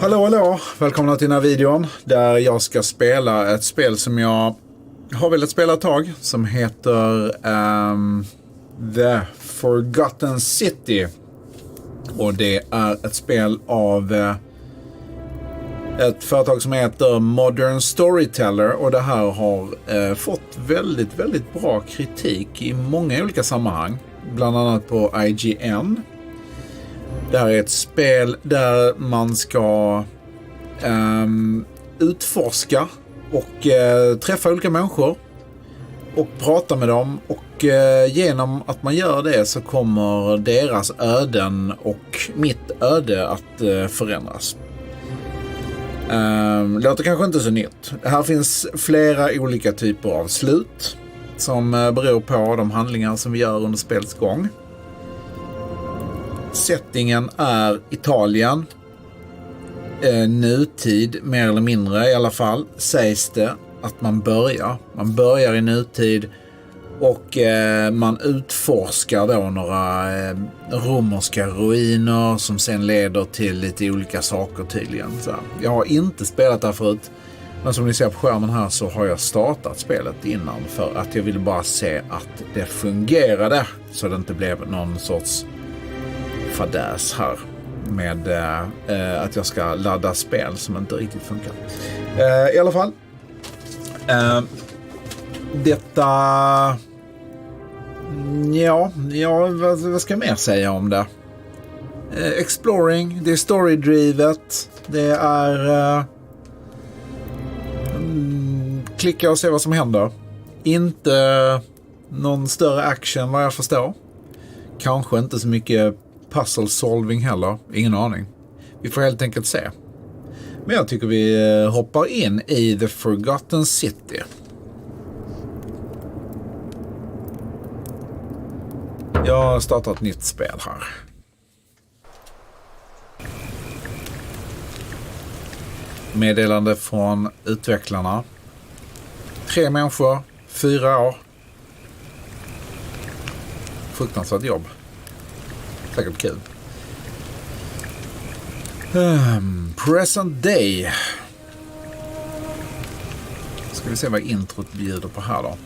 Hallå, välkomna till den här videon där jag ska spela ett spel som jag har velat spela ett tag som heter The Forgotten City. Och det är ett spel av ett företag som heter Modern Storyteller, och det här har fått väldigt bra kritik i många olika sammanhang, bland annat på IGN. Det här är ett spel där man ska utforska och träffa olika människor och prata med dem, och genom att man gör det så kommer deras öden och mitt öde att förändras. Låter kanske inte så nytt. Här finns flera olika typer av slut som beror på de handlingar som vi gör under spelets gång. Settingen är Italien, nutid mer eller mindre i alla fall, sägs det att man börjar i nutid, och man utforskar då några romerska ruiner som sen leder till lite olika saker tydligen. Så jag har inte spelat där förut, men som ni ser på skärmen här så har jag startat spelet innan för att jag ville bara se att det fungerade, så det inte blev någon sorts fadäs här med att jag ska ladda spel som inte riktigt funkar. I alla fall, detta, vad ska jag mer säga om det? Exploring, det är storydrivet, det är klicka och se vad som händer. Inte någon större action vad jag förstår. Kanske inte så mycket puzzle solving heller, ingen aning. Vi får helt enkelt se. Men jag tycker vi hoppar in i The Forgotten City. Jag startar ett nytt spel här. Meddelande från utvecklarna. 3 människor, 4 år. Fruktansvärt jobb. Säkert kul. Present day. Ska vi se vad introt bjuder på här då.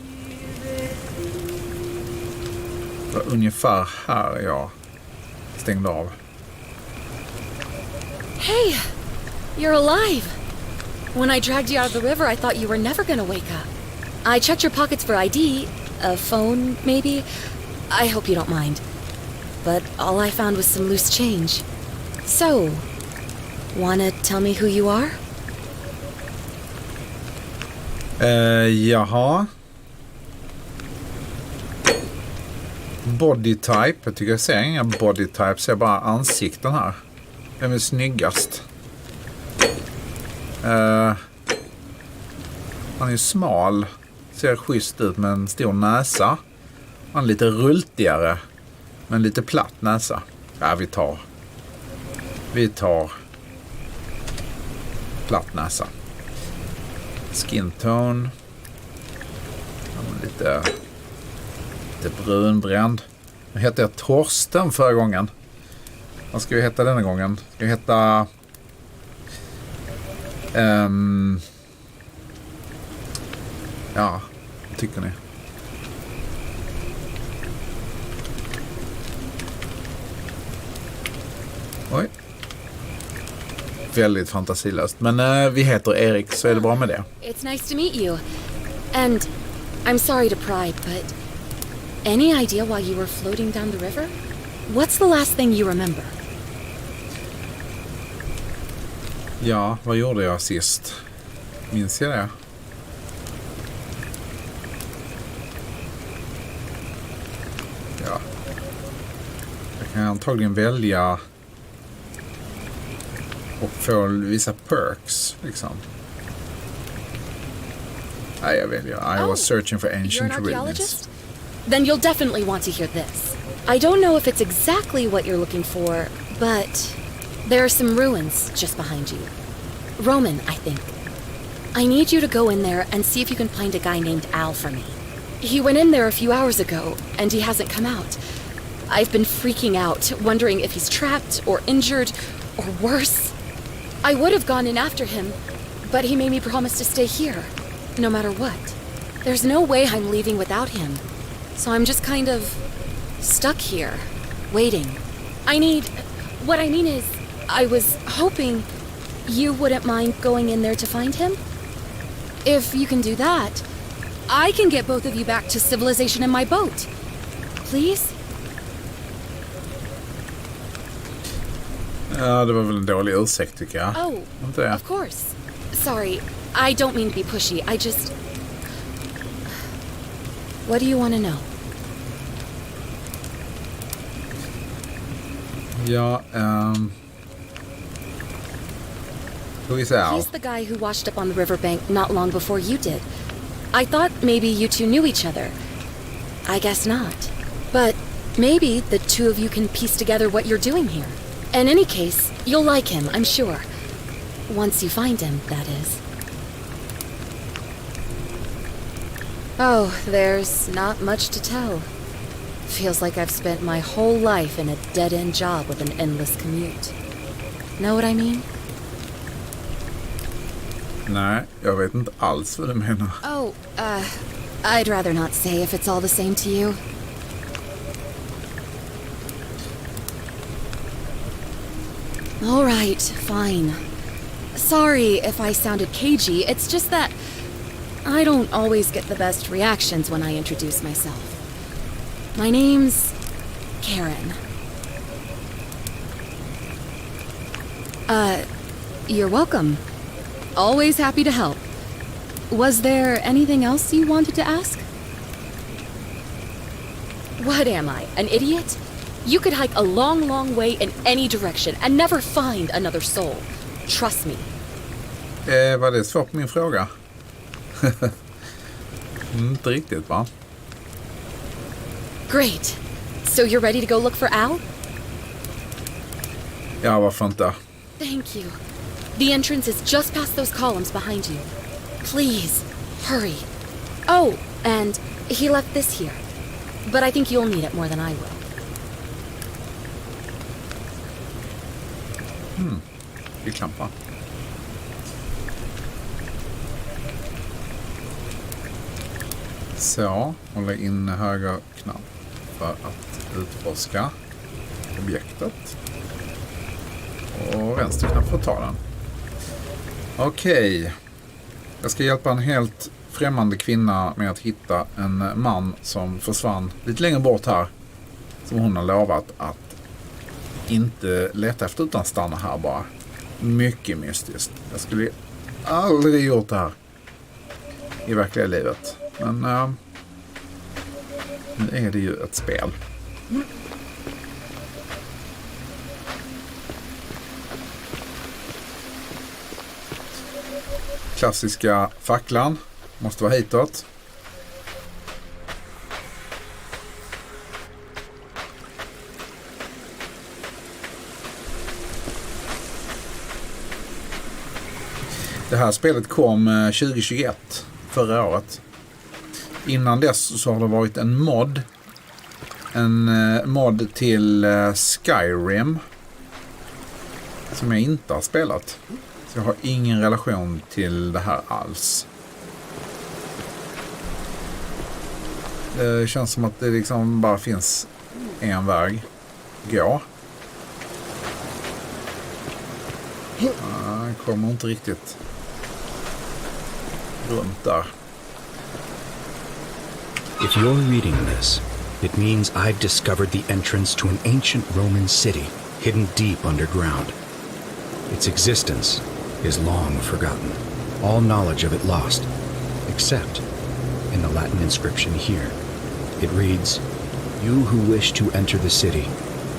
Det var ungefär här jag stängde av. Hey, you're alive. When I dragged you out of the river, I thought you were never gonna wake up. I checked your pockets for ID, a phone maybe. I hope you don't mind. But all I found was some loose change. So, wanna tell me who you are? Jaha. Body type. Jag tycker jag ser inga body types. Jag bara ansikten här. Vem är snyggast? Han är ju smal. Ser schysst ut med en stor näsa. Han är lite rultigare. Men lite platt näsa. Ja, vi tar platt näsa. Skin tone. Lite brunbränd. Nu heter jag Torsten förra gången. Vad ska vi heta denna gången? Ska vi heta ja, vad tycker ni? Oj. Väldigt fantasilöst. Men vi heter Erik, så är det bra med det. It's nice to meet you. And I'm sorry to pry, but any idea why you were floating down the river? What's the last thing you remember? Ja, vad gjorde jag sist? Minns jag det? Ja. Jag kan antagligen välja och få vissa perks, liksom. Nej, jag väljer. I was searching for ancient ruins. Then you'll definitely want to hear this. I don't know if it's exactly what you're looking for, but there are some ruins just behind you. Roman, I think. I need you to go in there and see if you can find a guy named Al for me. He went in there a few hours ago, and he hasn't come out. I've been freaking out, wondering if he's trapped or injured or worse. I would have gone in after him, but he made me promise to stay here, no matter what. There's no way I'm leaving without him, so I'm just kind of stuck here, waiting. What I mean is, I was hoping you wouldn't mind going in there to find him. If you can do that, I can get both of you back to civilization in my boat. Please? Ja, det var väl en dålig ursäkt tycker jag. Oh, Inte? of course. Sorry, I don't mean to be pushy. What do you want to know? Ja, who is Al? He's the guy who washed up on the riverbank not long before you did. I thought maybe you two knew each other. I guess not. But maybe the two of you can piece together what you're doing here. In any case, you'll like him, I'm sure. Once you find him, that is. Oh, there's not much to tell. Feels like I've spent my whole life in a dead-end job with an endless commute. Know what I mean? Nej, jag vet inte alls vad du menar. Oh, I'd rather not say if it's all the same to you. All right, fine. Sorry if I sounded cagey, it's just that I don't always get the best reactions when I introduce myself. My name's Karen. You're welcome. Always happy to help. Was there anything else you wanted to ask? What am I, an idiot? You could hike a long, long way in any direction and never find another soul. Trust me. Var det svar på min fråga? Inte riktigt, va? Great. So you're ready to go look for Al? Ja, varför inte? Thank you. The entrance is just past those columns behind you. Please, hurry. Oh, and he left this here. But I think you'll need it more than I will. Vi klampar. Så, hålla in höger knapp för att utforska objektet. Och vänster knapp för att ta den. Okej. Jag ska hjälpa en helt främmande kvinna med att hitta en man som försvann lite längre bort här. Som hon har lovat att inte leta efter utan stanna här bara. Mycket mystiskt. Jag skulle aldrig gjort det här i verkliga livet. Men nu är det ju ett spel. Klassiska facklan. Måste vara hitåt. Det här spelet kom 2021, förra året. Innan dess så har det varit en mod. En mod till Skyrim. Som jag inte har spelat. Så jag har ingen relation till det här alls. Det känns som att det liksom bara finns en väg. Gå. Jag kommer inte riktigt runt där. If you're reading this, it means I've discovered the entrance to an ancient Roman city hidden deep underground. Its existence is long forgotten, all knowledge of it lost, except in the Latin inscription here. It reads, "You who wish to enter the city,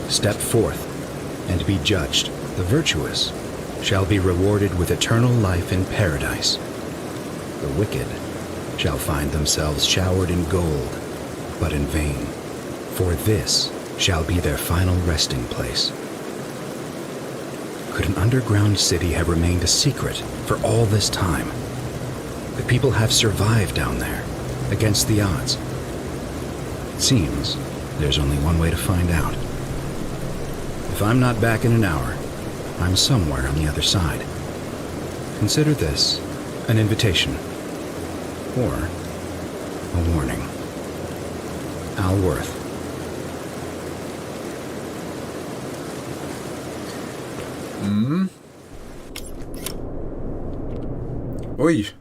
step forth and be judged. The virtuous shall be rewarded with eternal life in paradise. The wicked shall find themselves showered in gold, but in vain, for this shall be their final resting place." Could an underground city have remained a secret for all this time? The people have survived down there, against the odds. It seems there's only one way to find out. If I'm not back in an hour, I'm somewhere on the other side. Consider this an invitation or a warning. Alworth. Oj.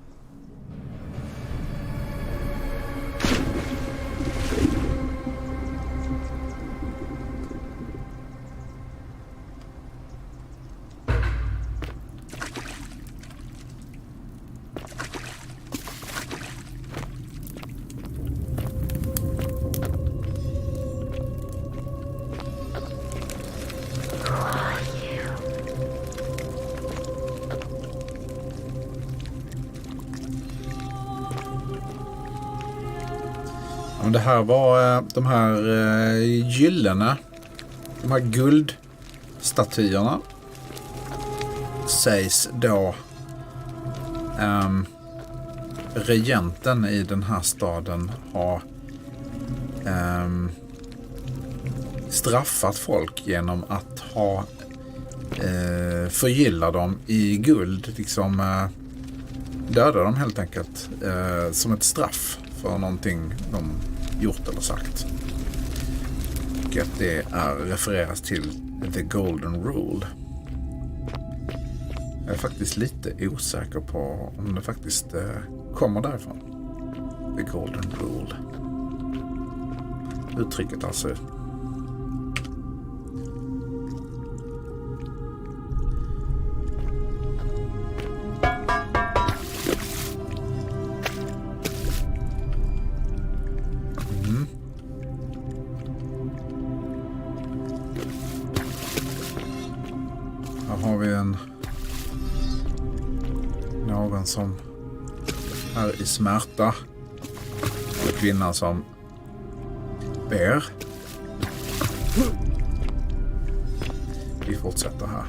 Det här var de här gyllene, de här guldstatyerna sägs då regenten i den här staden ha straffat folk genom att ha förgylla dem i guld, liksom döda dem helt enkelt som ett straff för någonting de gjort eller sagt. Och att det refereras till The Golden Rule. Jag är faktiskt lite osäker på om det faktiskt kommer därifrån. The Golden Rule. Uttrycket alltså. Någon som är i smärta. En kvinna som ber. Vi fortsätter här.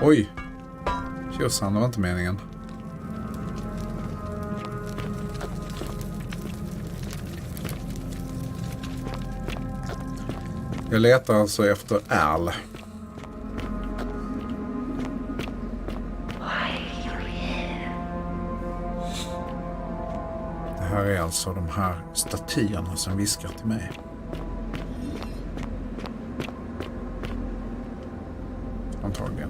Oj. Tjosan, det var inte meningen. Jag letar alltså efter Al. Det här är alltså de här statyerna som viskar till mig. Antagligen.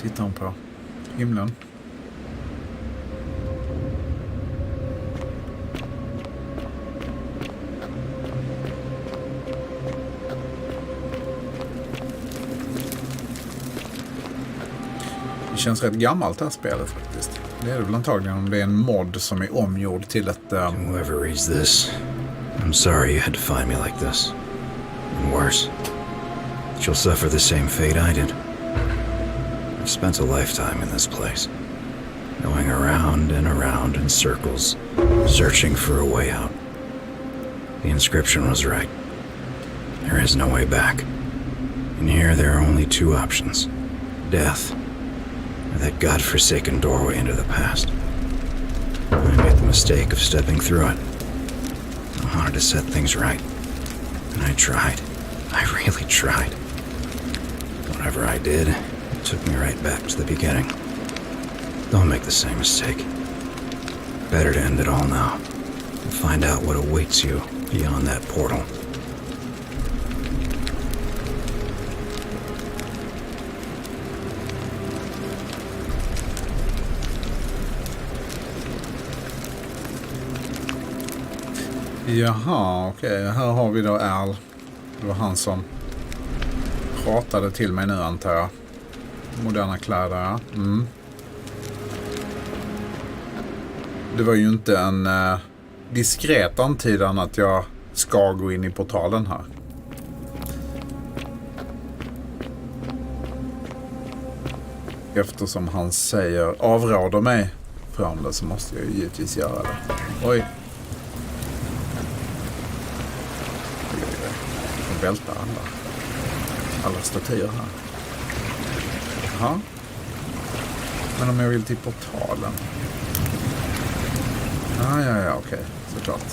Tittar hon på himlen. Det känns rätt gammalt det här spelet faktiskt. Det är det väl antagligen om det är en mod som är omgjord till ett... Whoever reads this, I'm sorry you had to find me like this. And worse, she'll suffer the same fate I did. I've spent a lifetime in this place, going around and around in circles, searching for a way out. The inscription was right. There is no way back. In here there are only two options. Death, or that godforsaken doorway into the past. I made the mistake of stepping through it. I wanted to set things right. And I tried. I really tried. Whatever I did, it took me right back to the beginning. Don't make the same mistake. Better to end it all now and find out what awaits you beyond that portal. Jaha, okej. Här har vi då Al. Det var han som pratade till mig nu, antar jag. Moderna kläder, ja. Mm. Det var ju inte en diskret antydan att jag ska gå in i portalen här. Eftersom han säger avråder mig från det så måste jag ju givetvis göra det. Oj. Jag vältar alla statyer här. Jaha. Men om jag vill till portalen. Ja, okej. Såklart.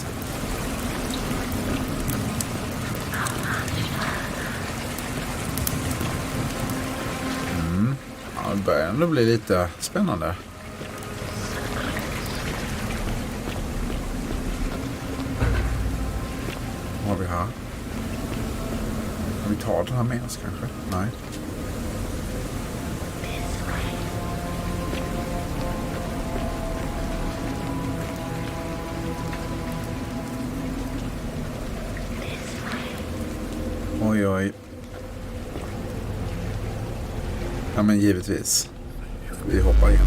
Ja, det börjar ändå bli lite spännande. Vad har vi här? Kan vi ta den här med oss kanske? Nej. Oj. Ja, men givetvis. Vi hoppar in.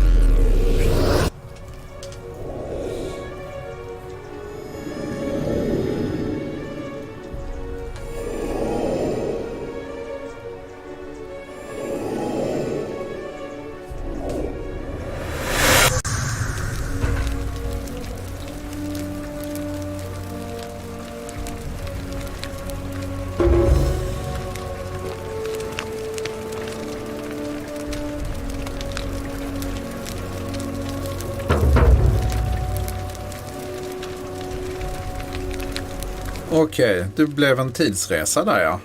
Okej, det blev en tidsresa där, ja.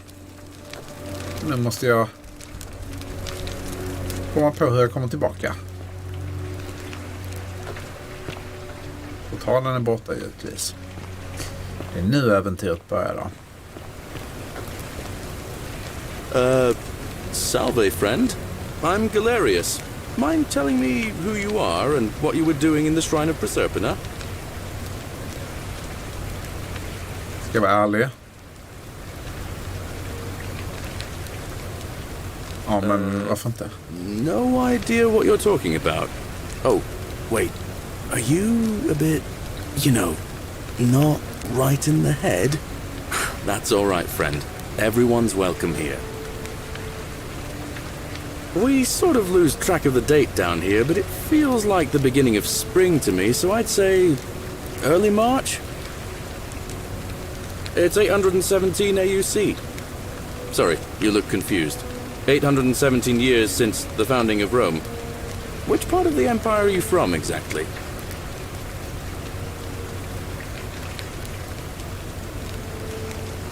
Nu måste jag komma på hur jag kommer tillbaka. Portalen är borta givetvis. Det är nu äventyret börjar då. Salve, friend. I'm Galerius. Mind telling me who you are and what you were doing in the Shrine of Proserpina? Ska jag vara ärlig? Ja, men varför inte? No idea what you're talking about. Oh, wait. Are you a bit, not right in the head? That's all right, friend. Everyone's welcome here. We sort of lose track of the date down here, but it feels like the beginning of spring to me, so I'd say early March? It's 817 AUC. Sorry, you look confused. 817 years since the founding of Rome. Which part of the empire are you from exactly?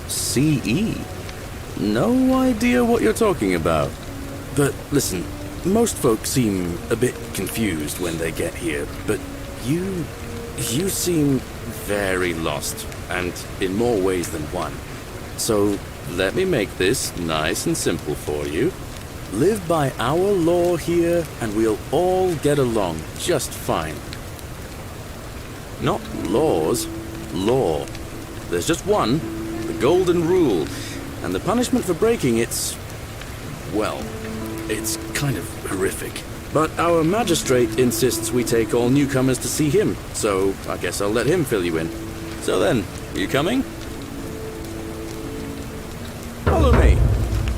CE? No idea what you're talking about. But listen, most folks seem a bit confused when they get here, but you seem very lost, and in more ways than one. So let me make this nice and simple for you. Live by our law here, and we'll all get along just fine. Not laws, law. There's just one, the golden rule, and the punishment for breaking it's kind of horrific. But our magistrate insists we take all newcomers to see him, so I guess I'll let him fill you in. So then, you coming? Follow me.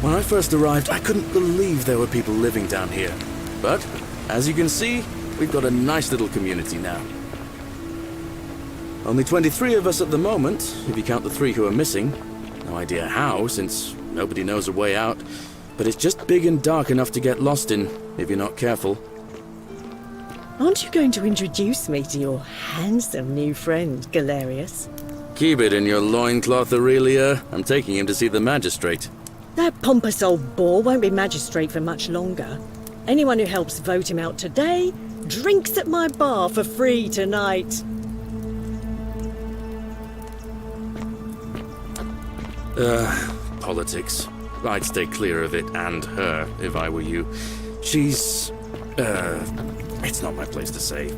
When I first arrived, I couldn't believe there were people living down here. But, as you can see, we've got a nice little community now. Only 23 of us at the moment, if you count the 3 who are missing. No idea how, since nobody knows a way out. But it's just big and dark enough to get lost in, if you're not careful. Aren't you going to introduce me to your handsome new friend, Galerius? Keep it in your loincloth, Aurelia. I'm taking him to see the magistrate. That pompous old bore won't be magistrate for much longer. Anyone who helps vote him out today drinks at my bar for free tonight. Politics. I'd stay clear of it, and her, if I were you. She's, it's not my place to say.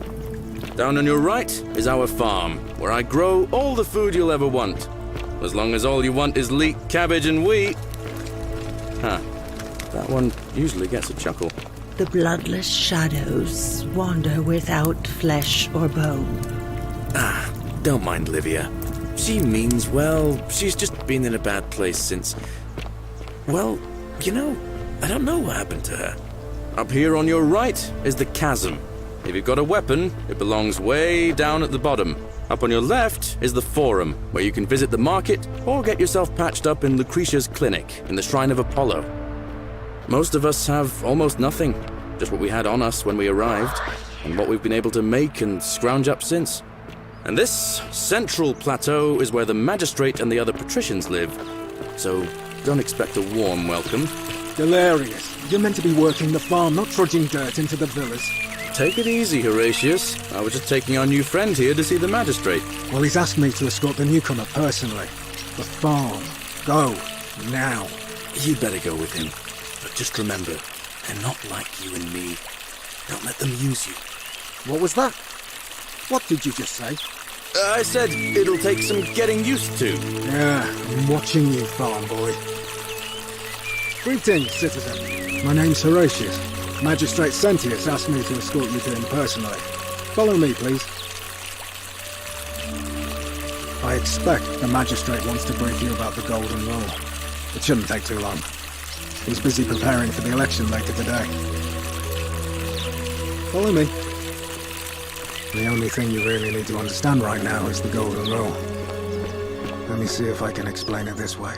Down on your right is our farm, where I grow all the food you'll ever want. As long as all you want is leek, cabbage, and wheat. Huh. That one usually gets a chuckle. The bloodless shadows wander without flesh or bone. Ah, don't mind Livia. She means well. She's just been in a bad place since... Well, you know, I don't know what happened to her. Up here on your right is the chasm. If you've got a weapon, it belongs way down at the bottom. Up on your left is the forum, where you can visit the market or get yourself patched up in Lucretia's clinic in the Shrine of Apollo. Most of us have almost nothing, just what we had on us when we arrived, and what we've been able to make and scrounge up since. And this central plateau is where the magistrate and the other patricians live, so don't expect a warm welcome. Hilarious. You're meant to be working the farm, not trudging dirt into the villas. Take it easy, Horatius. I was just taking our new friend here to see the magistrate. Well, he's asked me to escort the newcomer personally. The farm. Go. Now. You'd better go with him. But just remember, they're not like you and me. Don't let them use you. What was that? What did you just say? I said it'll take some getting used to. Yeah, I'm watching you, farm boy. Greetings, citizen. My name's Horatius. Magistrate Sentius asked me to escort you to him personally. Follow me, please. I expect the magistrate wants to brief you about the golden rule. It shouldn't take too long. He's busy preparing for the election later today. Follow me. The only thing you really need to understand right now is the golden rule. Let me see if I can explain it this way.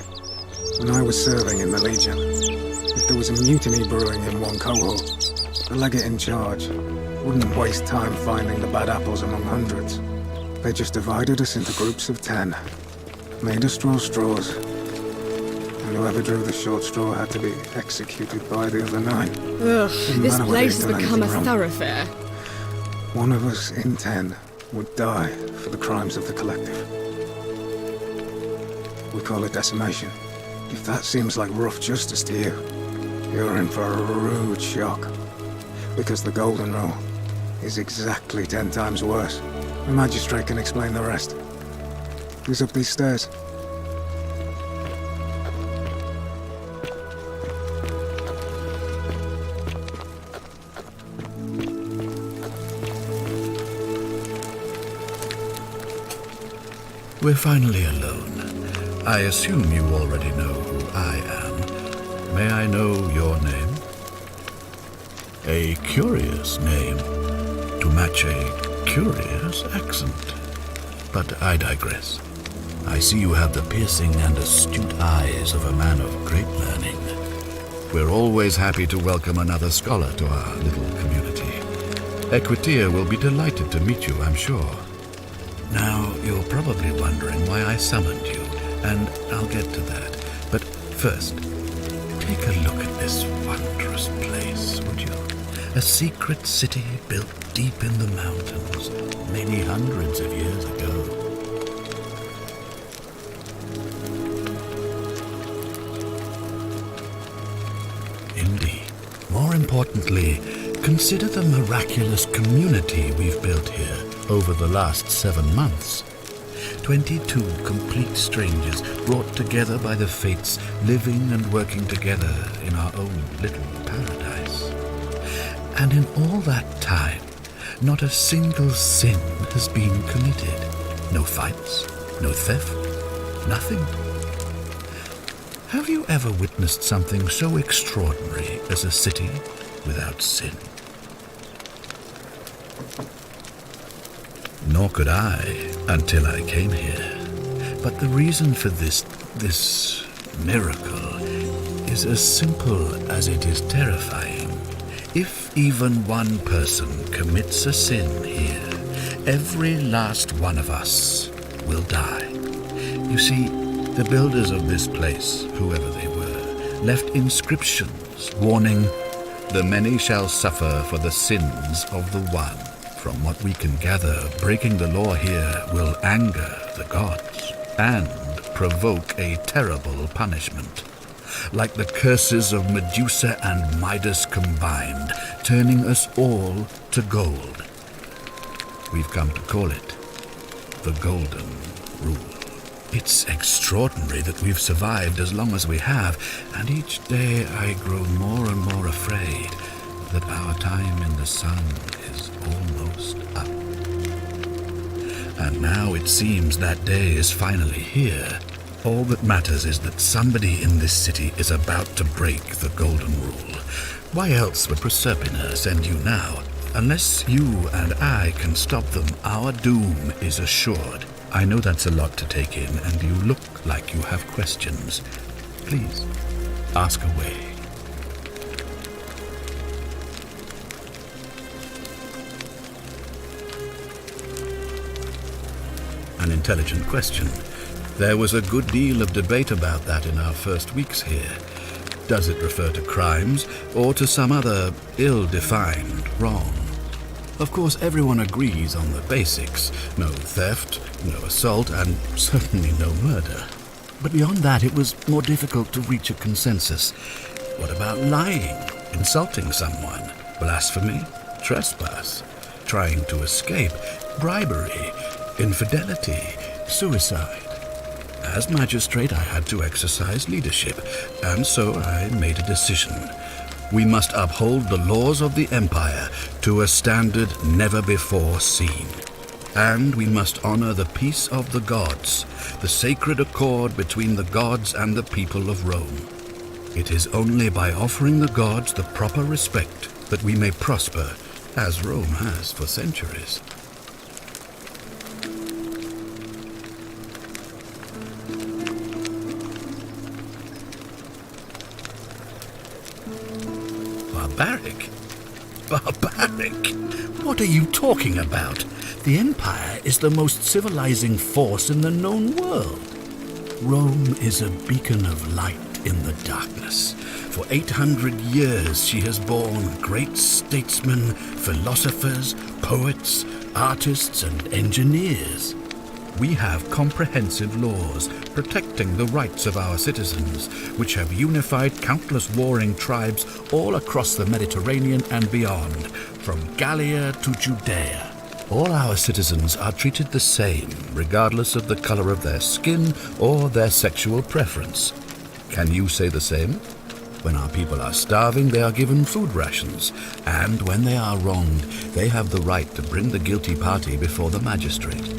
When I was serving in the Legion, if there was a mutiny brewing in one cohort, the legate in charge wouldn't waste time finding the bad apples among hundreds. They just divided us into groups of 10, made us draw straws, and whoever drew the short straw had to be executed by the other 9. Ugh, this place has become a thoroughfare. One of us in 10 would die for the crimes of the collective. We call it decimation. If that seems like rough justice to you, you're in for a rude shock. Because the golden rule is exactly 10 times worse. The magistrate can explain the rest. Who's up these stairs? We're finally alone. I assume you already know who I am. May I know your name? A curious name to match a curious accent. But I digress. I see you have the piercing and astute eyes of a man of great learning. We're always happy to welcome another scholar to our little community. Equitia will be delighted to meet you, I'm sure. Now, you're probably wondering why I summoned you, and I'll get to that. But first, take a look at this wondrous place, would you? A secret city built deep in the mountains, many hundreds of years ago. Indeed. More importantly, consider the miraculous community we've built here over the last 7 months. 22 complete strangers brought together by the fates, living and working together in our own little paradise. And in all that time, not a single sin has been committed. No fights, no theft, nothing. Have you ever witnessed something so extraordinary as a city without sin? Nor could I until I came here. But the reason for this miracle is as simple as it is terrifying. If even one person commits a sin here, every last one of us will die. You see, the builders of this place, whoever they were, left inscriptions warning, "The many shall suffer for the sins of the one." From what we can gather, breaking the law here will anger the gods and provoke a terrible punishment. Like the curses of Medusa and Midas combined, turning us all to gold. We've come to call it the Golden Rule. It's extraordinary that we've survived as long as we have, and each day I grow more and more afraid that our time in the sun is almost up. And now it seems that day is finally here. All that matters is that somebody in this city is about to break the Golden Rule. Why else would Proserpina send you now? Unless you and I can stop them, our doom is assured. I know that's a lot to take in, and you look like you have questions. Please, ask away. An intelligent question. There was a good deal of debate about that in our first weeks here. Does it refer to crimes or to some other ill-defined wrong? Of course, everyone agrees on the basics. No theft, no assault, and certainly no murder. But beyond that, it was more difficult to reach a consensus. What about lying, insulting someone, blasphemy, trespass, trying to escape, bribery, infidelity, suicide? As magistrate, I had to exercise leadership, and so I made a decision. We must uphold the laws of the Empire to a standard never before seen. And we must honor the peace of the gods, the sacred accord between the gods and the people of Rome. It is only by offering the gods the proper respect that we may prosper, as Rome has for centuries. Barbaric? Barbaric? What are you talking about? The Empire is the most civilizing force in the known world. Rome is a beacon of light in the darkness. For 800 years she has borne great statesmen, philosophers, poets, artists, and engineers. We have comprehensive laws protecting the rights of our citizens, which have unified countless warring tribes all across the Mediterranean and beyond, from Gallia to Judea. All our citizens are treated the same, regardless of the color of their skin or their sexual preference. Can you say the same? When our people are starving, they are given food rations, and when they are wronged, they have the right to bring the guilty party before the magistrate.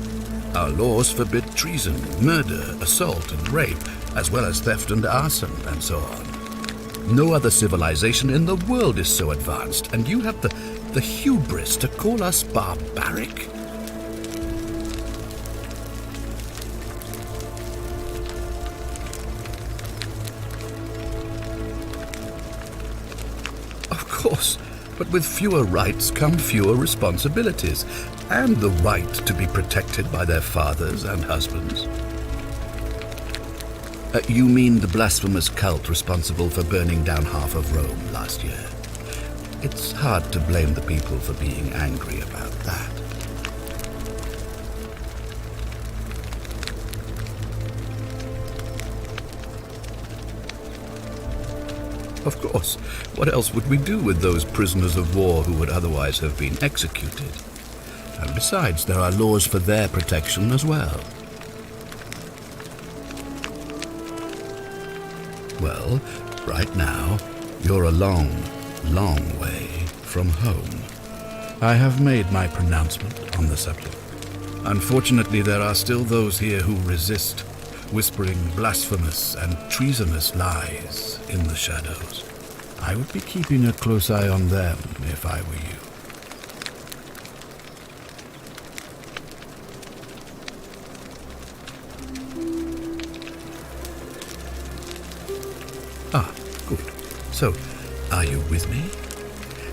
Our laws forbid treason, murder, assault, and rape, as well as theft and arson, and so on. No other civilization in the world is so advanced, and you have the hubris to call us barbaric? Of course, but with fewer rights come fewer responsibilities, and the right to be protected by their fathers and husbands. You mean the blasphemous cult responsible for burning down half of Rome last year? It's hard to blame the people for being angry about that. Of course, what else would we do with those prisoners of war who would otherwise have been executed? And besides, there are laws for their protection as well. Well, right now, you're a long, long way from home. I have made my pronouncement on the subject. Unfortunately, there are still those here who resist, whispering blasphemous and treasonous lies in the shadows. I would be keeping a close eye on them if I were you. Ah, good. So, are you with me?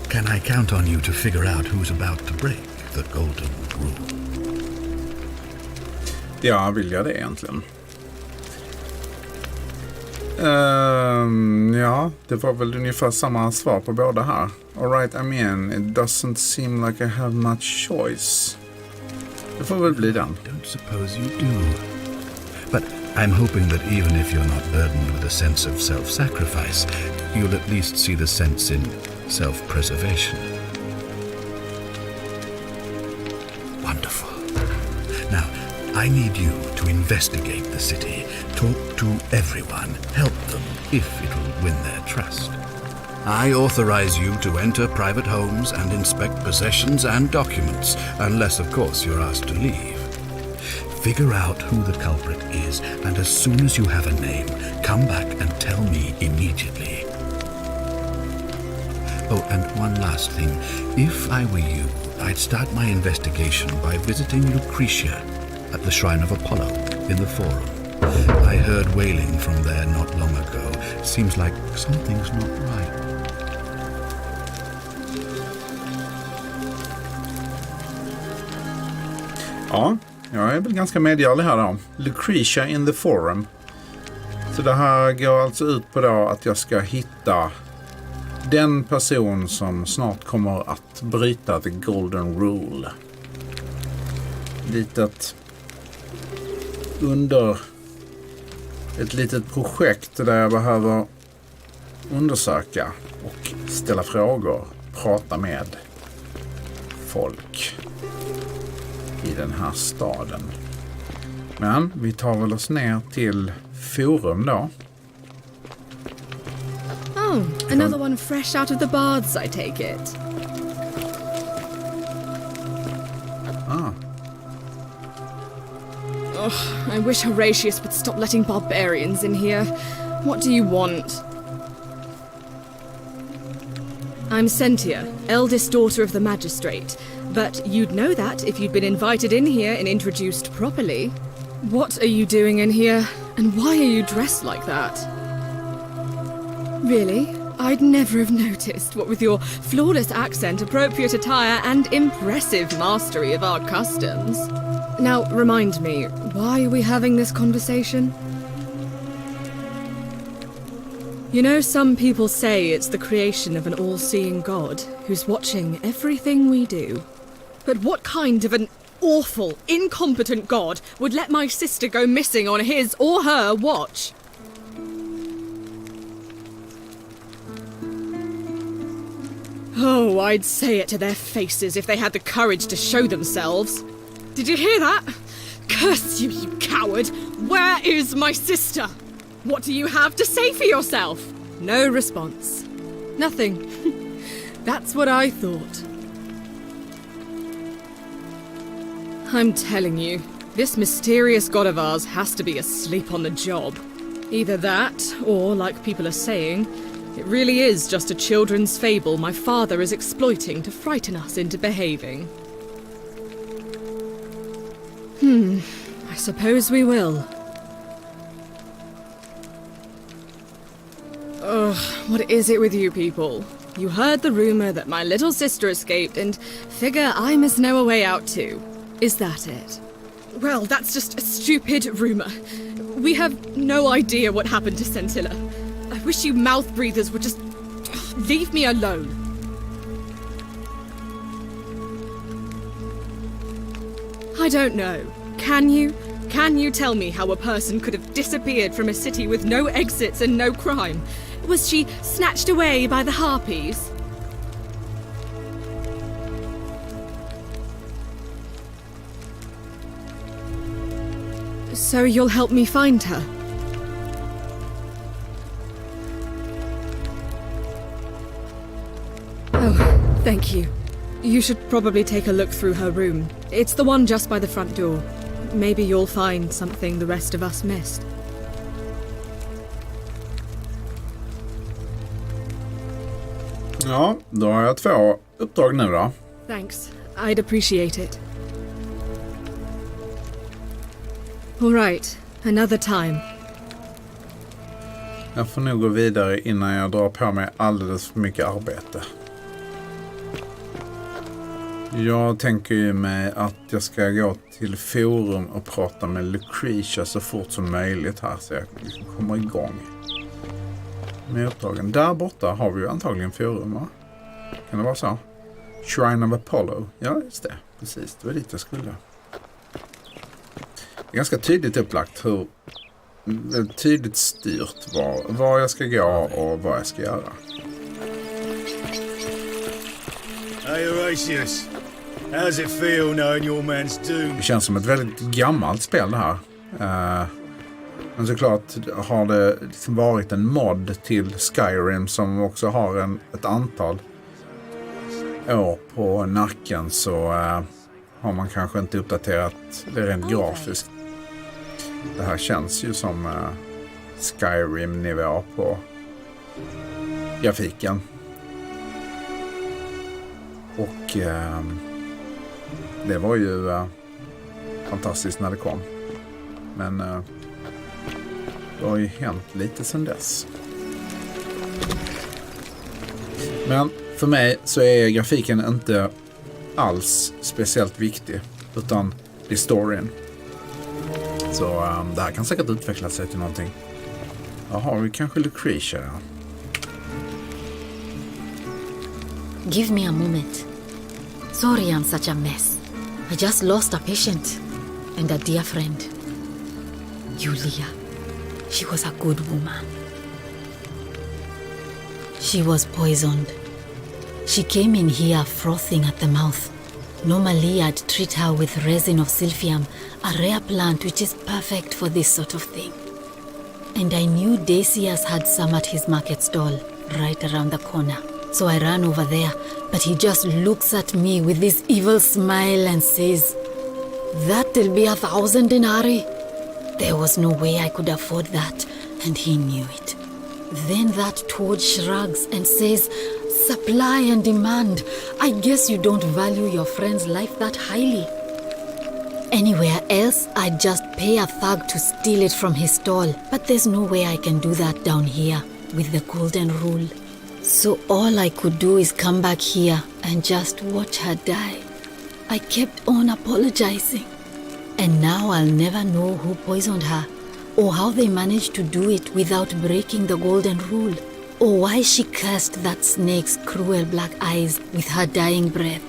Can I count on you to figure out who's about to break the Golden Rule? Ja, vill jag det egentligen? Ja, det var väl ungefär samma svar på båda här. Alright, I mean, it doesn't seem like I have much choice. Det får väl bli den. Don't suppose you do. But I'm hoping that even if you're not burdened with a sense of self-sacrifice, you'll at least see the sense in self-preservation. One I need you to investigate the city, talk to everyone, help them if it will win their trust. I authorize you to enter private homes and inspect possessions and documents, unless, of course, you're asked to leave. Figure out who the culprit is, and as soon as you have a name, come back and tell me immediately. Oh, and one last thing. If I were you, I'd start my investigation by visiting Lucretia at the Shrine of Apollo in the Forum. I heard wailing from there not long ago. Seems like something's not right. Ja, jag är väl ganska medgörlig här då. Lucretia in the Forum. Så det här går alltså ut på då att jag ska hitta den person som snart kommer att bryta the golden rule. Ett litet projekt där jag behöver undersöka och ställa frågor, prata med folk i den här staden. Men vi tar väl oss ner till forum då. Oh, another one fresh out of the baths, I take it. Ugh, I wish Horatius would stop letting barbarians in here. What do you want? I'm Sentia, eldest daughter of the magistrate. But you'd know that if you'd been invited in here and introduced properly. What are you doing in here? And why are you dressed like that? Really? I'd never have noticed, what with your flawless accent, appropriate attire, and impressive mastery of our customs. Now, remind me, why are we having this conversation? You know, some people say it's the creation of an all-seeing God who's watching everything we do. But what kind of an awful, incompetent God would let my sister go missing on his or her watch? Oh, I'd say it to their faces if they had the courage to show themselves. Did you hear that? Curse you, you coward! Where is my sister? What do you have to say for yourself? No response. Nothing. That's what I thought. I'm telling you, this mysterious god of ours has to be asleep on the job. Either that, or, like people are saying, it really is just a children's fable my father is exploiting to frighten us into behaving. I suppose we will. Ugh, what is it with you people? You heard the rumor that my little sister escaped and figure I must know a way out too. Is that it? Well, that's just a stupid rumor. We have no idea what happened to Scintilla. I wish you mouth breathers would just leave me alone. I don't know. Can you? Can you tell me how a person could have disappeared from a city with no exits and no crime? Was she snatched away by the harpies? So you'll help me find her? Oh, thank you. You should probably take a look through her room. It's the one just by the front door. Maybe you'll find something the rest of us missed. Ja, då har jag 2 uppdrag nu då. Thanks. I'd appreciate it. All right, another time. Jag får nog gå vidare innan jag drar på mig alldeles för mycket arbete. Jag tänker ju mig att jag ska gå till forum och prata med Lucretia så fort som möjligt här så jag kommer igång med uppdragen. Där borta har vi ju antagligen forum, va? Kan det vara så? Shrine of Apollo. Ja, just det. Precis, det var dit jag skulle. Det är ganska tydligt upplagt hur tydligt styrt var jag ska gå och vad jag ska göra. Hey Horatius, How's it feel knowing your man's doomed? Det känns som ett väldigt gammalt spel det här. Men såklart har det liksom varit en mod till Skyrim som också har ett antal år på nacken, så har man kanske inte uppdaterat det rent grafiskt. Det här känns ju som Skyrim-nivå på grafiken. Och det var ju fantastiskt när det kom. Men det har ju hänt lite sedan dess. Men för mig så är grafiken inte alls speciellt viktig, utan det är storyn. Så det här kan säkert utveckla sig till någonting. Jaha, vi kanske Lucretia. Ja. Give me a moment. Sorry I'm such a mess. I just lost a patient and a dear friend. Julia. She was a good woman. She was poisoned. She came in here frothing at the mouth. Normally I'd treat her with resin of silphium, a rare plant which is perfect for this sort of thing. And I knew Decius had some at his market stall, right around the corner. So I ran over there, but he just looks at me with this evil smile and says, "That'll be 1,000 denarii." There was no way I could afford that, and he knew it. Then that toad shrugs and says, "Supply and demand. I guess you don't value your friend's life that highly." Anywhere else, I'd just pay a thug to steal it from his stall, but there's no way I can do that down here with the golden rule. So all I could do is come back here and just watch her die. I kept on apologizing. And now I'll never know who poisoned her, or how they managed to do it without breaking the golden rule, or why she cursed that snake's cruel black eyes with her dying breath.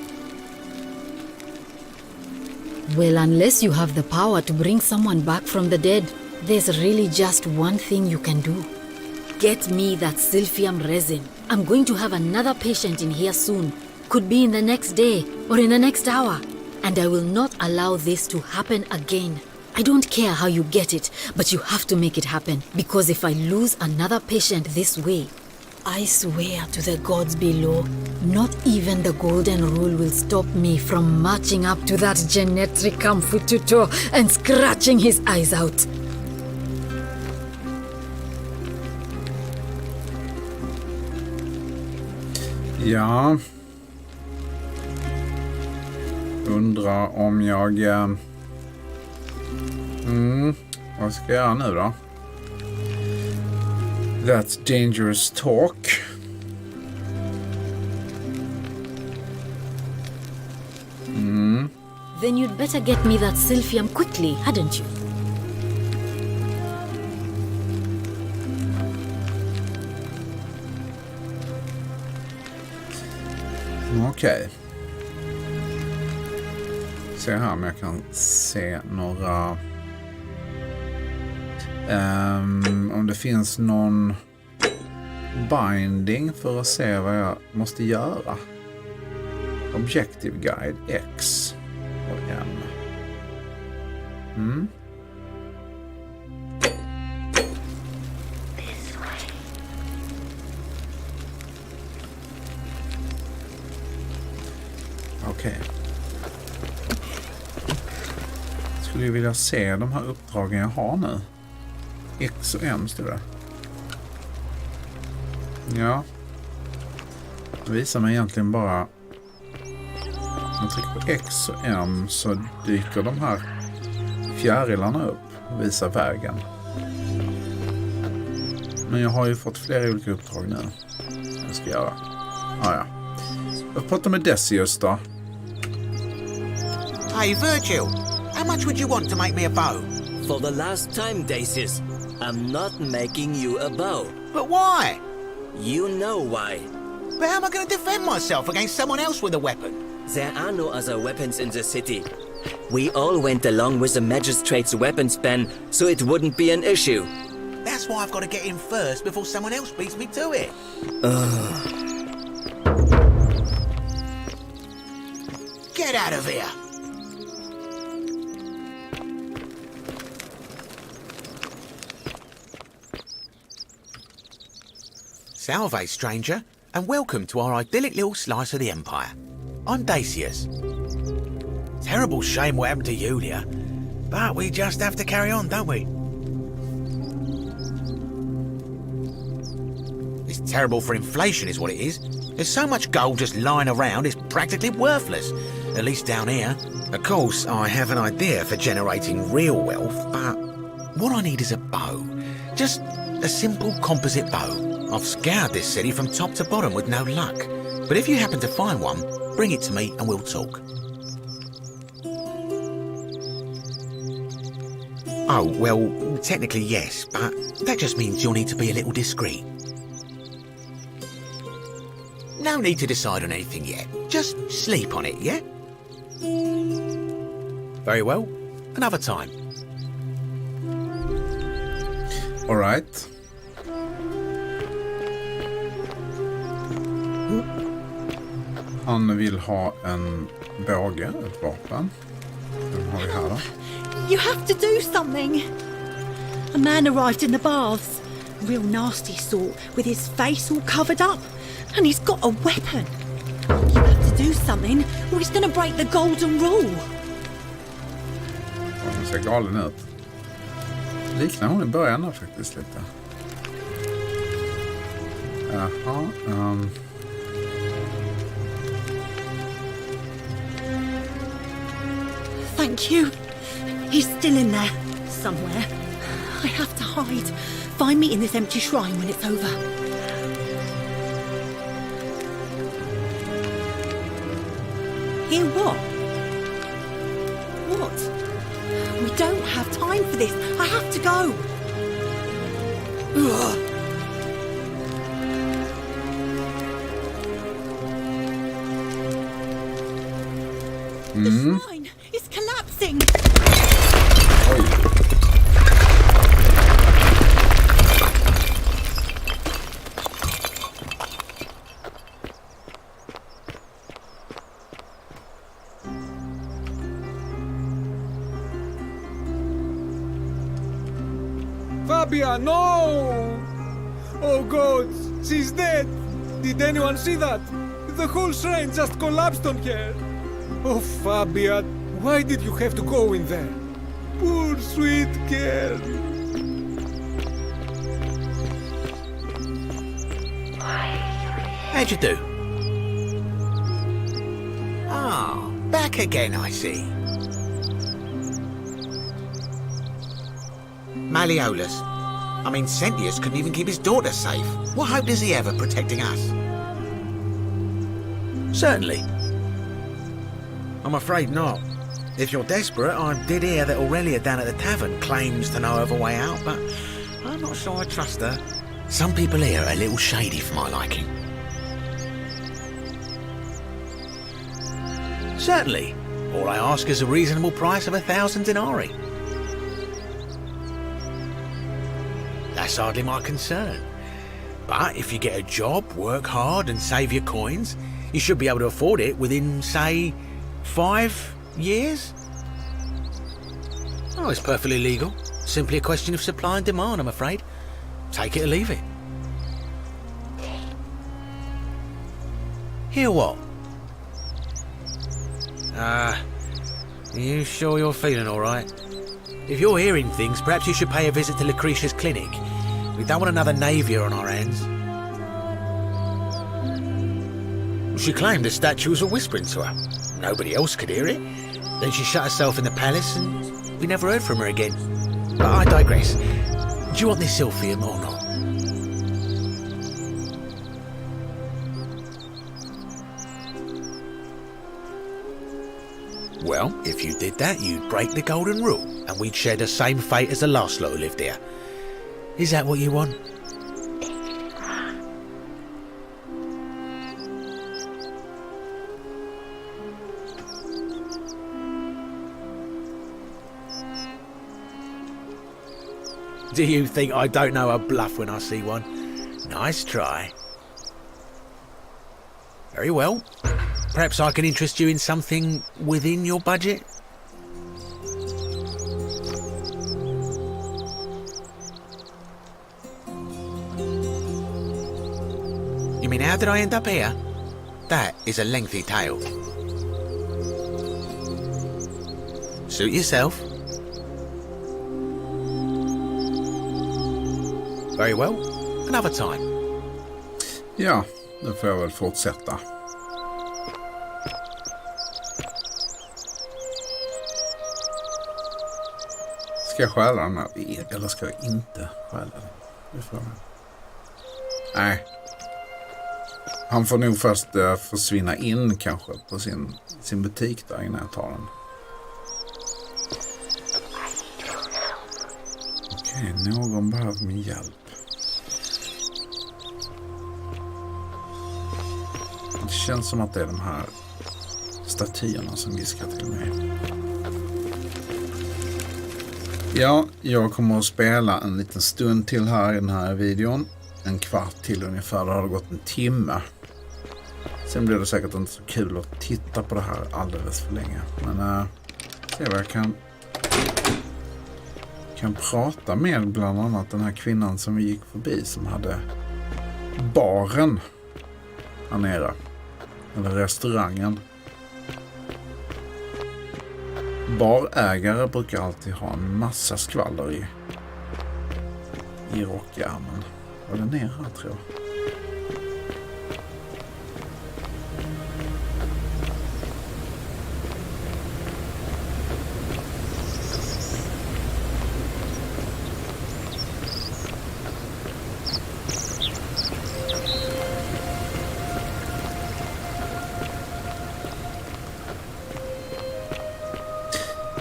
Well, unless you have the power to bring someone back from the dead, there's really just one thing you can do. Get me that silphium resin. I'm going to have another patient in here soon. Could be in the next day or in the next hour. And I will not allow this to happen again. I don't care how you get it, but you have to make it happen. Because if I lose another patient this way, I swear to the gods below, not even the golden rule will stop me from marching up to that genetricum fututo and scratching his eyes out. Ja. Undrar om jag... vad ska jag göra nu då? That's dangerous talk. Then you'd better get me that silphium quickly, hadn't you? Okej. Se här om jag kan se några... om det finns någon binding för att se vad jag måste göra. Objective guide X och N. Okej. Skulle ju vilja se de här uppdragen jag har nu. X och M står det. Ja. Det visar mig egentligen bara... Om jag trycker på X och M så dyker de här fjärilarna upp och visar vägen. Men jag har ju fått flera olika uppdrag nu. Jag ska göra. Ja. Jag pratar med Decius då. Hey Virgil, how much would you want to make me a bow? For the last time, Decius, I'm not making you a bow. But why? You know why. But how am I going to defend myself against someone else with a weapon? There are no other weapons in the city. We all went along with the magistrate's weapons ban, so it wouldn't be an issue. That's why I've got to get in first before someone else beats me to it. Get out of here! Salve, stranger, and welcome to our idyllic little slice of the Empire. I'm Dacius. Terrible shame what happened to Julia, but we just have to carry on, don't we? It's terrible for inflation is what it is. There's so much gold just lying around, it's practically worthless, at least down here. Of course, I have an idea for generating real wealth, but what I need is a bow. Just a simple composite bow. I've scoured this city from top to bottom with no luck. But if you happen to find one, bring it to me and we'll talk. Oh, well, technically yes, but that just means you'll need to be a little discreet. No need to decide on anything yet. Just sleep on it, yeah? Very well. Another time. All right. Han vill ha en båge, ett vapen. Den har vi här då. You have to do something. A man arrived in the baths. Real nasty sort, with his face all covered up. And he's got a weapon. You have to do something, or he's gonna break the golden rule. Hon ser galen ut. Liknar hon i början där faktiskt lite. Jaha, Thank you. He's still in there, somewhere. I have to hide. Find me in this empty shrine when it's over. Hear what? What? We don't have time for this. I have to go. Ugh. The shrine is collapsing. Fabia, no! Oh God, she's dead! Did anyone see that? The whole shrine just collapsed on her! Oh, Fabia, why did you have to go in there? Poor sweet girl! How'd you do? Ah, back again, I see. Malleolus. I mean, Sentius couldn't even keep his daughter safe. What hope does he have of protecting us? Certainly. I'm afraid not. If you're desperate, I did hear that Aurelia down at the tavern claims to know of a way out, but I'm not sure I trust her. Some people here are a little shady for my liking. Certainly. All I ask is a reasonable price of 1,000 denarii. That's hardly my concern. But if you get a job, work hard and save your coins, you should be able to afford it within, say, 5 years? Oh, it's perfectly legal. Simply a question of supply and demand, I'm afraid. Take it or leave it. Hear what? Are you sure you're feeling all right? If you're hearing things, perhaps you should pay a visit to Lucretia's clinic. We don't want another Navia on our hands. She claimed the statues were whispering to her. Nobody else could hear it. Then she shut herself in the palace and we never heard from her again. But I digress. Do you want this Silphium or not? Well, if you did that, you'd break the golden rule, and we'd share the same fate as the last lot who lived here. Is that what you want? Do you think I don't know a bluff when I see one? Nice try. Very well. Perhaps I can interest you in something within your budget? You mean, how did I end up here? That is a lengthy tale. Suit yourself. Very well. Another time. Ja, då får jag väl fortsätta. Ska jag stjäla den här? Eller ska jag inte stjäla den? Det får jag. Nej. Han får nog först försvinna in kanske på sin butik där innan jag tar den. Okej, någon behöver min hjälp. Det känns som att det är de här statyerna som viskar till mig. Ja, jag kommer att spela en liten stund till här i den här videon. En kvart till ungefär, då har det gått en timme. Sen blir det säkert inte så kul att titta på det här alldeles för länge. Men se vad jag kan prata med bland annat den här kvinnan som vi gick förbi som hade baren här nere. Eller restaurangen. Barägare brukar alltid ha en massa skvaller i rockärmen. Var det nere här, tror jag.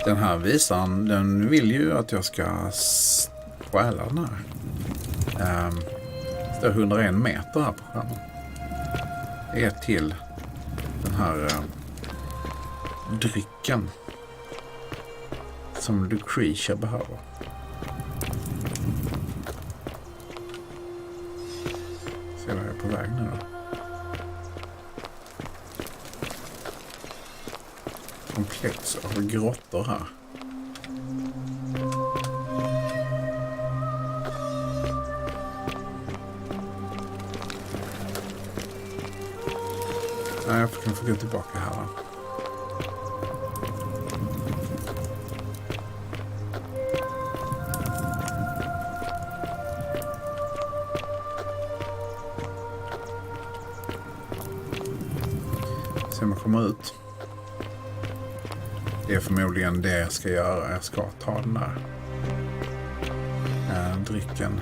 Den här visan, den vill ju att jag ska stjäla den här. Det är 101 meter här på skärmen. Det är till den här drycken som Lucretia behöver. Se vad jag är på väg nu då. Komplex av grottor här. Nej, jag kan få gå tillbaka här. Se om jag kommer ut. Det är förmodligen det jag ska göra. Jag ska ta den där drycken.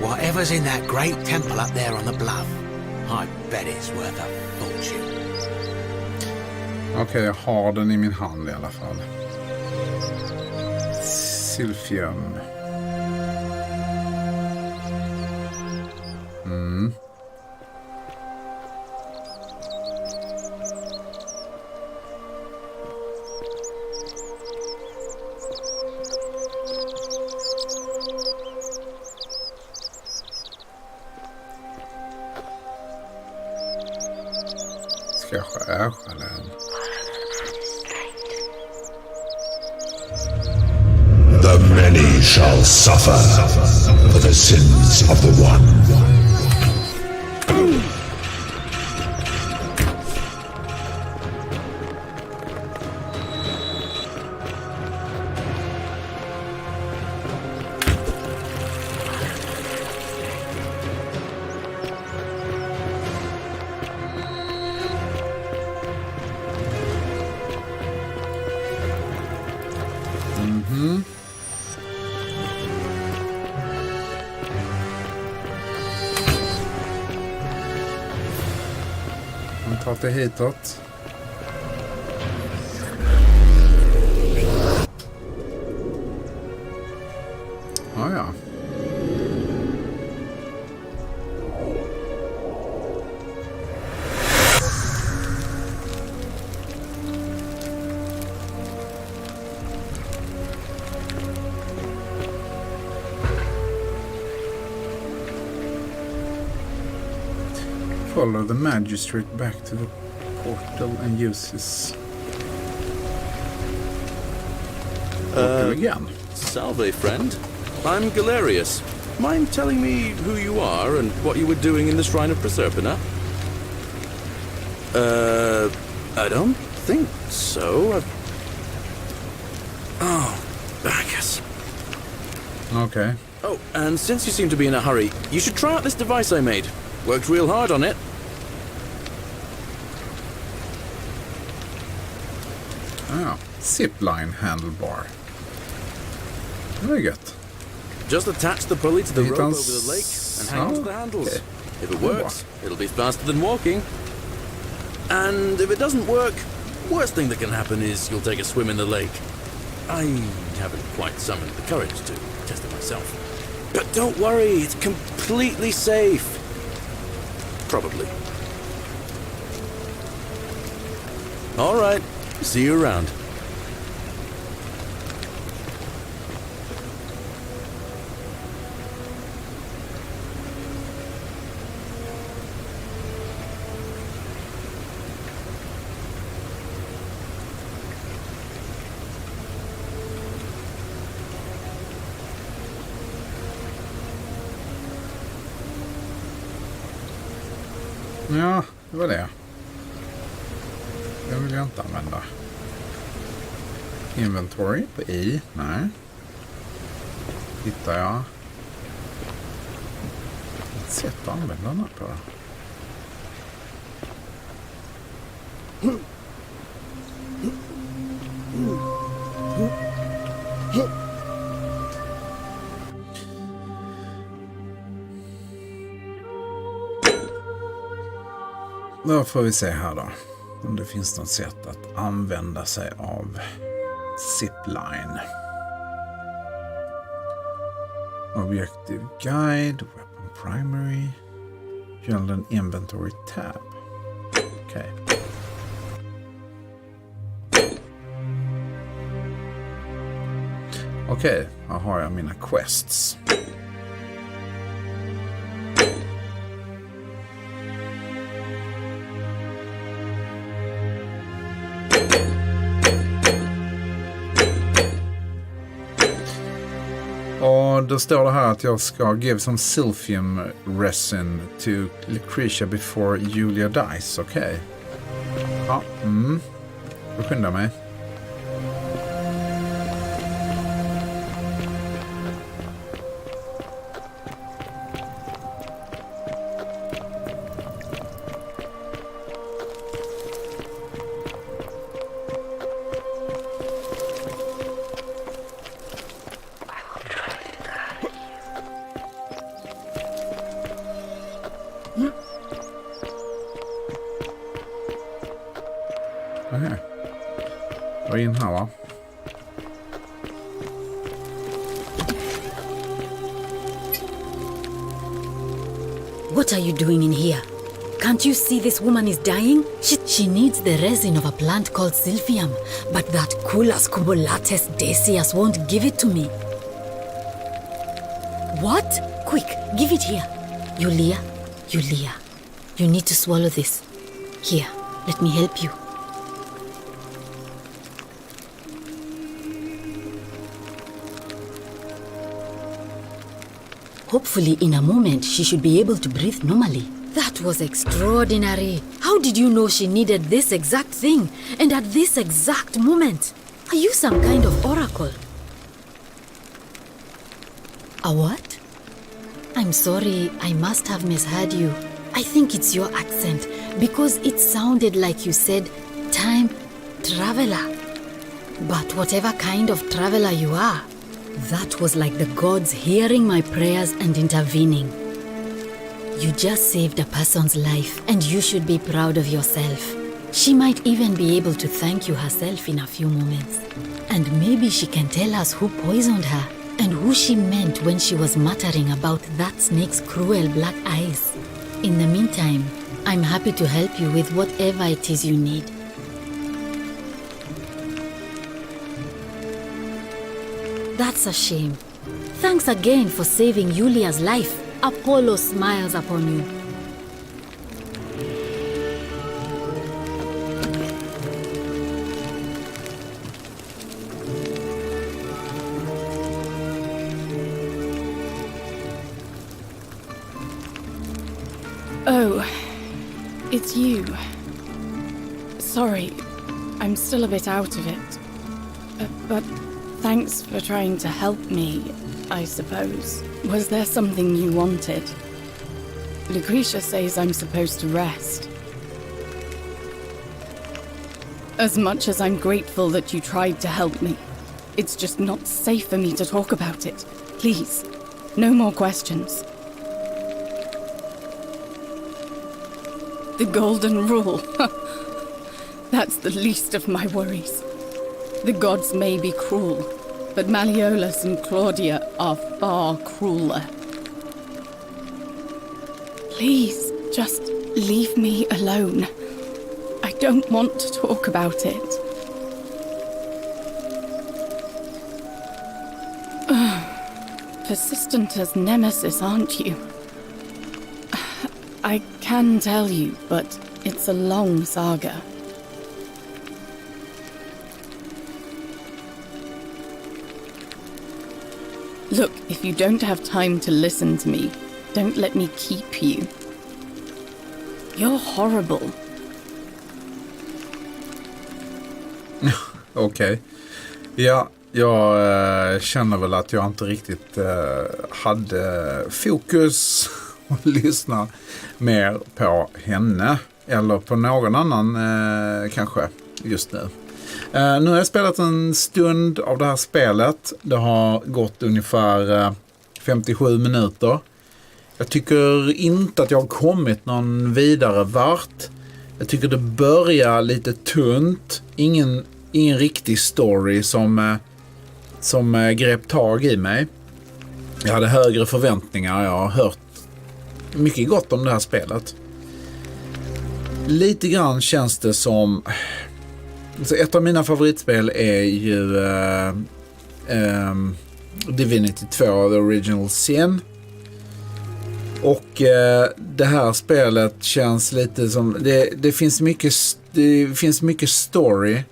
Whatever's in that great temple up there on the bluff, I bet it's worth a fortune. Okej, jag har den i min hand i alla fall. Silfium. Ska jag stjäla den? The many shall suffer for the sins of the one. Ta det hitåt. Ja. Follow the magistrate back to the portal and use his portal again. Salve, friend. I'm Galerius. Mind telling me who you are and what you were doing in the Shrine of Proserpina? I don't think so. Oh, I guess. Okay. Oh, and since you seem to be in a hurry, you should try out this device I made. Worked real hard on it. Ah, zipline handlebar. Very good. Just attach the pulley to the rope over the lake and hang on to the handles. Okay. If it works, it'll be faster than walking. And if it doesn't work, worst thing that can happen is you'll take a swim in the lake. I haven't quite summoned the courage to test it myself. But don't worry, it's completely safe. Probably. All right, see you around. Ja, det var det. Det vill jag inte använda. Inventory på I. Nej. Hittar jag ett sätt att använda den här på. Då får vi se här då. Om det finns något sätt att använda sig av zipline. Objective guide, weapon primary, general inventory tab. Okej. Okej, här har jag mina quests. Och då står det här att jag ska give some silphium resin to Lucretia before Julia dies. Okej. Ja, då skyndar mig. Och in här va? What are you doing in here? Can't you see this woman is dying? She needs the resin of a plant called silphium, but that Culus cubulates decius won't give it to me. What? Quick, give it here. Julia, you need to swallow this. Here, let me help you. Hopefully, in a moment, she should be able to breathe normally. That was extraordinary. How did you know she needed this exact thing? And at this exact moment? Are you some kind of oracle? A what? I'm sorry, I must have misheard you. I think it's your accent, because it sounded like you said, time traveler. But whatever kind of traveler you are, that was like the gods hearing my prayers and intervening. You just saved a person's life, and you should be proud of yourself. She might even be able to thank you herself in a few moments. And maybe she can tell us who poisoned her, and who she meant when she was muttering about that snake's cruel black eyes. In the meantime, I'm happy to help you with whatever it is you need. That's a shame. Thanks again for saving Julia's life. Apollo smiles upon you. Oh, it's you. Sorry, I'm still a bit out of it. But thanks for trying to help me, I suppose. Was there something you wanted? Lucretia says I'm supposed to rest. As much as I'm grateful that you tried to help me, it's just not safe for me to talk about it. Please, no more questions. The golden rule. That's the least of my worries. The gods may be cruel, but Malleolus and Claudia are far crueler. Please, just leave me alone. I don't want to talk about it. Persistent as Nemesis, aren't you? I can tell you, but it's a long saga. Look, if you don't have time to listen to me, don't let me keep you. You're horrible. Okej. Ja, jag känner väl att jag inte riktigt hade fokus och lyssna mer på henne. Eller på någon annan kanske just nu. Nu har jag spelat en stund av det här spelet. Det har gått ungefär 57 minuter. Jag tycker inte att jag har kommit någon vidare vart. Jag tycker det börjar lite tunt. Ingen riktig story som grep tag i mig. Jag hade högre förväntningar. Jag har hört mycket gott om det här spelet. Lite grann känns det som... ett av mina favoritspel är ju Divinity 2, The Original Sin. Och det här spelet känns lite som... Det finns mycket story,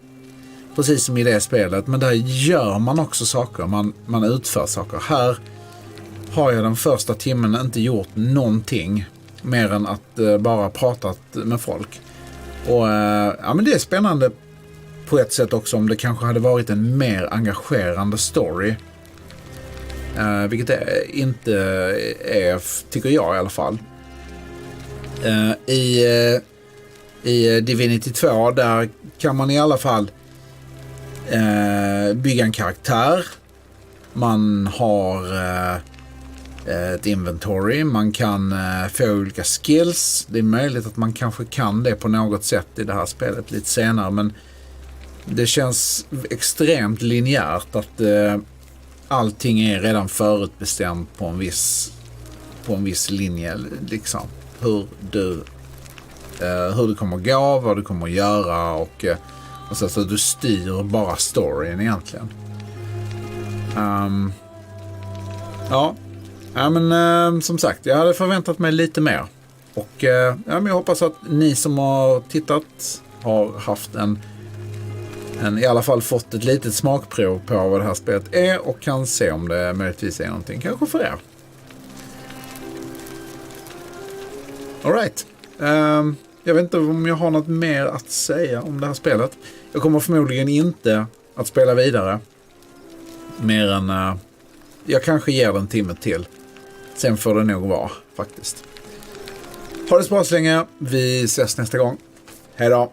precis som i det spelet. Men där gör man också saker. Man utför saker. Här har jag den första timmen inte gjort någonting mer än att bara pratat med folk. Och ja, men det är spännande på ett sätt också om det kanske hade varit en mer engagerande story. Vilket det inte är, tycker jag i alla fall. I Divinity 2 där kan man i alla fall bygga en karaktär. Man har ett inventory. Man kan få olika skills. Det är möjligt att man kanske kan det på något sätt i det här spelet lite senare, men det känns extremt linjärt att allting är redan förutbestämt på en viss linje liksom. Hur du kommer gå, vad du kommer göra och så du styr bara storyn egentligen. Ja, men som sagt, jag hade förväntat mig lite mer. Och ja, men jag hoppas att ni som har tittat har haft i alla fall fått ett litet smakprov på vad det här spelet är och kan se om det möjligtvis är någonting kanske för er. All right. Jag vet inte om jag har något mer att säga om det här spelet. Jag kommer förmodligen inte att spela vidare mer än jag kanske ger den en timme till. Sen får det nog vara faktiskt. Ha det så bra så länge. Vi ses nästa gång. Hej då!